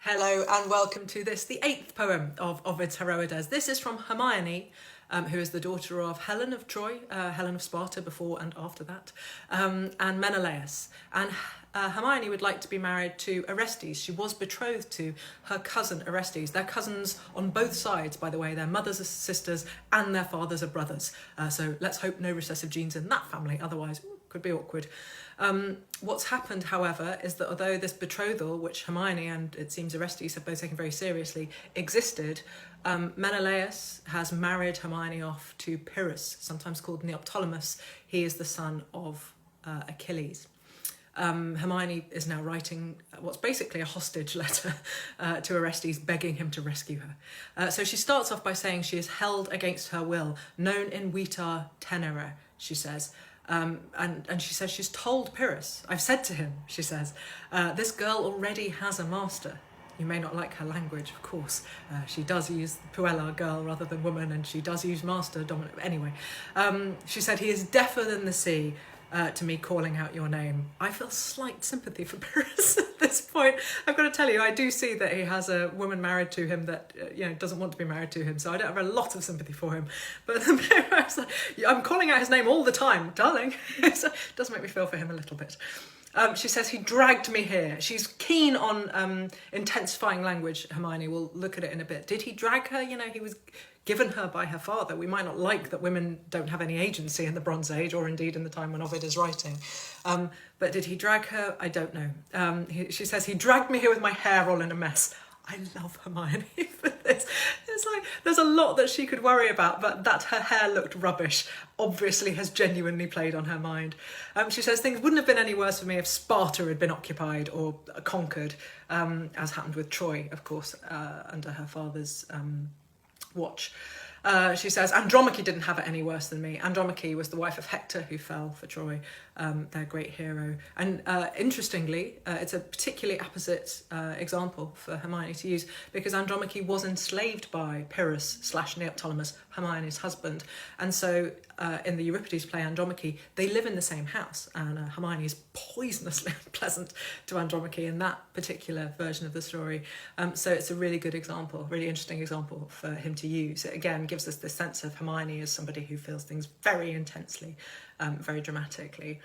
Hello and welcome to the eighth poem of Ovid's Heroides. This is from Hermione, who is the daughter of Helen of Troy, Helen of Sparta before and after that, and Menelaus. And Hermione would like to be married to Orestes. She was betrothed to her cousin Orestes. They're cousins on both sides, by the way. Their mothers are sisters and their fathers are brothers. So let's hope no recessive genes in that family, otherwise could be awkward. What's happened, however, is that although this betrothal, which Hermione and it seems Orestes have both taken very seriously, existed, Menelaus has married Hermione off to Pyrrhus, sometimes called Neoptolemus. He is the son of Achilles. Hermione is now writing what's basically a hostage letter to Orestes, begging him to rescue her. So she starts off by saying she is held against her will, non in vita tenere, she says. And she says she's told Pyrrhus, I've said to him, she says, this girl already has a master. You may not like her language, of course. She does use puella, girl, rather than woman, and she does use master, dominant. Anyway, she said, he is deafer than the sea to me calling out your name. I feel slight sympathy for Pyrrhus at this point. I've got to tell you, I do see that he has a woman married to him that doesn't want to be married to him, so I don't have a lot of sympathy for him. But Pyrrhus, I'm calling out his name all the time, darling. So it does make me feel for him a little bit. She says, he dragged me here. She's keen on intensifying language, Hermione. We'll look at it in a bit. Did he drag her? He was given her by her father. We might not like that women don't have any agency in the Bronze Age, or indeed in the time when Ovid is writing. But did he drag her? I don't know. She says, he dragged me here with my hair all in a mess. I love Hermione for this. It's like there's a lot that she could worry about, but that her hair looked rubbish obviously has genuinely played on her mind. She says things wouldn't have been any worse for me if Sparta had been occupied or conquered, as happened with Troy, of course, under her father's watch. She says, Andromache didn't have it any worse than me. Andromache was the wife of Hector, who fell for Troy, their great hero. And interestingly, it's a particularly apposite example for Hermione to use, because Andromache was enslaved by Pyrrhus / Neoptolemus, Hermione's husband. And so in the Euripides play Andromache, they live in the same house, and Hermione is poisonously unpleasant to Andromache in that particular version of the story. So it's a really good example, really interesting example for him to use. It again gives us this sense of Hermione as somebody who feels things very intensely, very dramatically.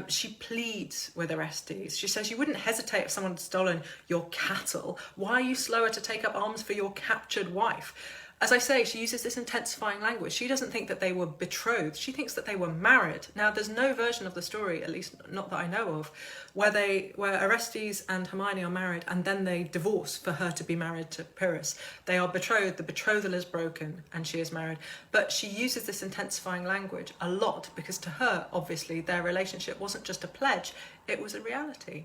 She pleads with Orestes. She says, you wouldn't hesitate if someone had stolen your cattle. Why are you slower to take up arms for your captured wife? As I say, she uses this intensifying language. She doesn't think that they were betrothed. She thinks that they were married. Now, there's no version of the story, at least not that I know of, where Orestes and Hermione are married and then they divorce for her to be married to Pyrrhus. They are betrothed, the betrothal is broken, and she is married. But she uses this intensifying language a lot because to her, obviously, their relationship wasn't just a pledge, it was a reality.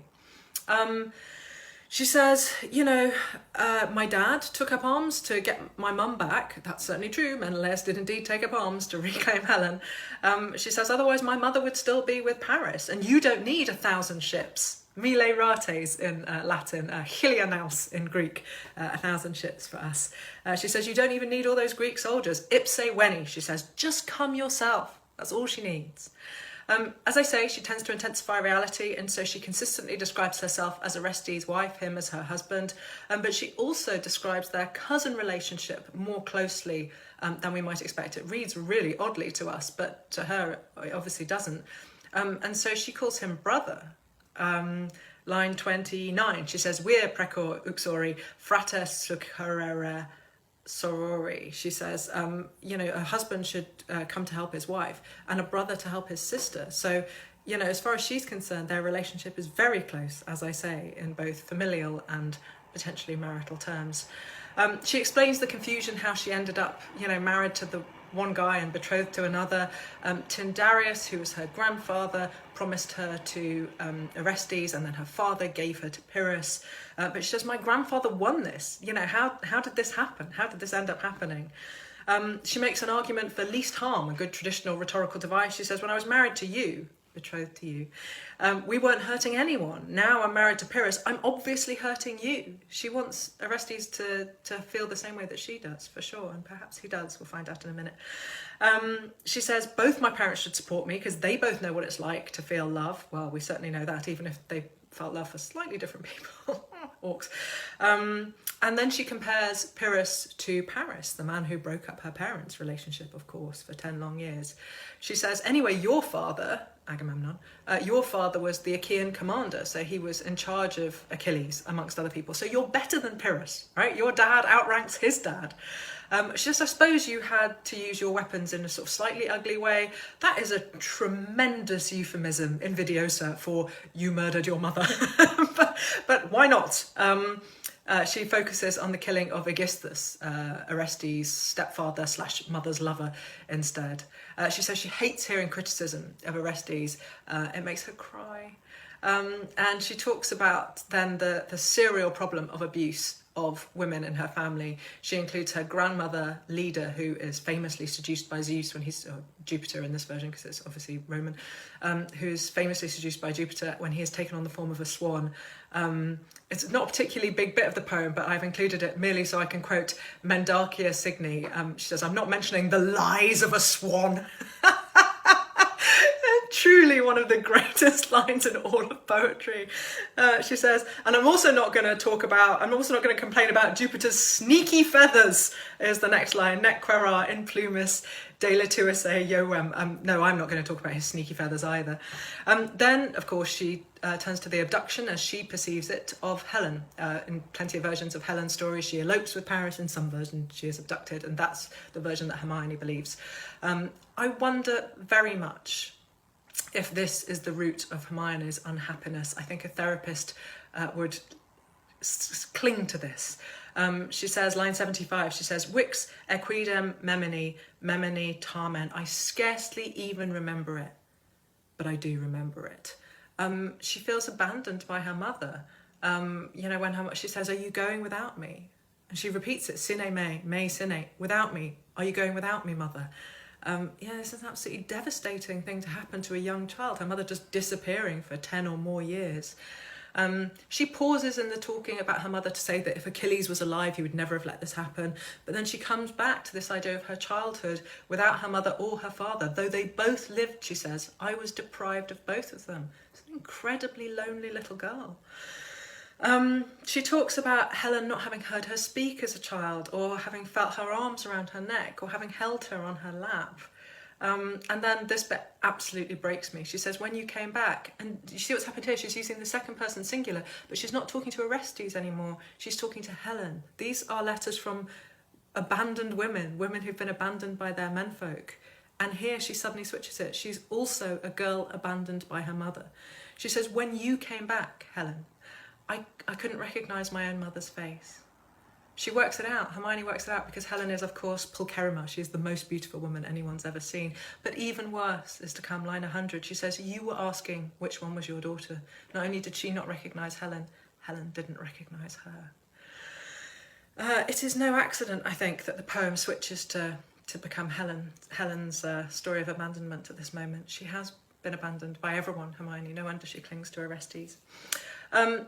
She says, my dad took up arms to get my mum back. That's certainly true. Menelaus did indeed take up arms to reclaim Helen. She says, otherwise my mother would still be with Paris, and you don't need 1,000 ships. Mille rates in Latin, hilianaus in Greek, 1,000 ships for us. She says, you don't even need all those Greek soldiers. Ipse veni, she says, just come yourself. That's all she needs. As I say, she tends to intensify reality, and so she consistently describes herself as Orestes' wife, him as her husband, but she also describes their cousin relationship more closely than we might expect. It reads really oddly to us, but to her it obviously doesn't. And so she calls him brother. Line 29, she says, vir precor uxori, frater succurrere sorori. She says, a husband should come to help his wife and a brother to help his sister. So, as far as she's concerned, their relationship is very close, as I say, in both familial and potentially marital terms. She explains the confusion, how she ended up, married to the one guy and betrothed to another. Tyndareus, who was her grandfather, promised her to Orestes, and then her father gave her to Pyrrhus. But she says, my grandfather won this. How did this happen? How did this end up happening? She makes an argument for least harm, a good traditional rhetorical device. She says, when I was married to you, betrothed to you, we weren't hurting anyone. Now I'm married to Pyrrhus, I'm obviously hurting you. She wants Orestes to feel the same way that she does, for sure, and perhaps he does. We'll find out in a minute. She says, both my parents should support me because they both know what it's like to feel love. Well, we certainly know that, even if they felt love for slightly different people. orcs. And then she compares Pyrrhus to Paris, the man who broke up her parents' relationship, of course, for 10 long years. She says, anyway, your father, Agamemnon, your father was the Achaean commander, so he was in charge of Achilles, amongst other people. So you're better than Pyrrhus, right? Your dad outranks his dad. She says, I suppose you had to use your weapons in a sort of slightly ugly way. That is a tremendous euphemism, invidiosa, for you murdered your mother. but why not? She focuses on the killing of Aegisthus, Orestes' stepfather / mother's lover, instead. She says she hates hearing criticism of Orestes. It makes her cry. And she talks about then the serial problem of abuse of women in her family. She includes her grandmother, Leda, who is famously seduced by Zeus when he's Jupiter in this version, because it's obviously Roman, who's famously seduced by Jupiter when he is taken on the form of a swan. It's not a particularly big bit of the poem, but I've included it merely so I can quote Mendacia Signi. She says, I'm not mentioning the lies of a swan. Truly one of the greatest lines in all of poetry. She says, and I'm also not going to complain about Jupiter's sneaky feathers, is the next line. Nec quaera in plumis delituisse iovem. No, I'm not going to talk about his sneaky feathers either. Then, of course, she turns to the abduction, as she perceives it, of Helen. In plenty of versions of Helen's story, she elopes with Paris. In some versions, she is abducted, and that's the version that Hermione believes. I wonder very much if this is the root of Hermione's unhappiness. I think a therapist would cling to this. She says, line 75, she says, Vix equidem memini tamen. I scarcely even remember it, but I do remember it. She feels abandoned by her mother. When she says, are you going without me? And she repeats it, sine me sine, without me. Are you going without me, mother? This is an absolutely devastating thing to happen to a young child. Her mother just disappearing for 10 or more years. She pauses in the talking about her mother to say that if Achilles was alive, he would never have let this happen. But then she comes back to this idea of her childhood without her mother or her father. Though they both lived, she says, I was deprived of both of them. It's an incredibly lonely little girl. She talks about Helen not having heard her speak as a child, or having felt her arms around her neck, or having held her on her lap. And then this bit absolutely breaks me. She says, when you came back, and you see what's happened here, she's using the second person singular, but she's not talking to Orestes anymore. She's talking to Helen. These are letters from abandoned women who've been abandoned by their menfolk. And here she suddenly switches it. She's also a girl abandoned by her mother. She says, when you came back, Helen, I couldn't recognise my own mother's face. She works it out. Hermione works it out because Helen is, of course, Pulcherima. She's the most beautiful woman anyone's ever seen. But even worse is to come line 100. She says, you were asking which one was your daughter. Not only did she not recognise Helen, Helen didn't recognise her. It is no accident, I think, that the poem switches to become Helen's story of abandonment at this moment. She has been abandoned by everyone, Hermione. No wonder she clings to Orestes.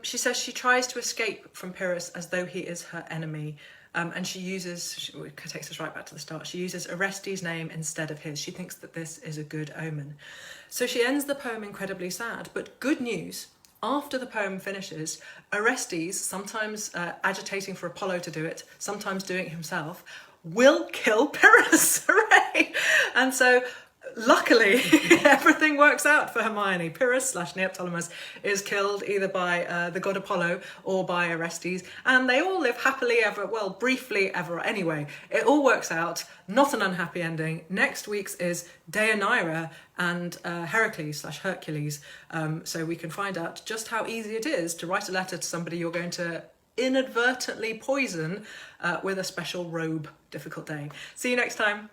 She says she tries to escape from Pyrrhus as though he is her enemy. And she takes us right back to the start, she uses Orestes' name instead of his. She thinks that this is a good omen. So she ends the poem incredibly sad, but good news, after the poem finishes, Orestes, sometimes agitating for Apollo to do it, sometimes doing it himself, will kill Pyrrhus. Hooray! And so luckily, everything works out for Hermione. Pyrrhus / Neoptolemus is killed either by the god Apollo or by Orestes, and they all live happily ever, well, briefly ever. Anyway, it all works out. Not an unhappy ending. Next week's is Deianira and Heracles / Hercules, so we can find out just how easy it is to write a letter to somebody you're going to inadvertently poison with a special robe. Difficult day. See you next time.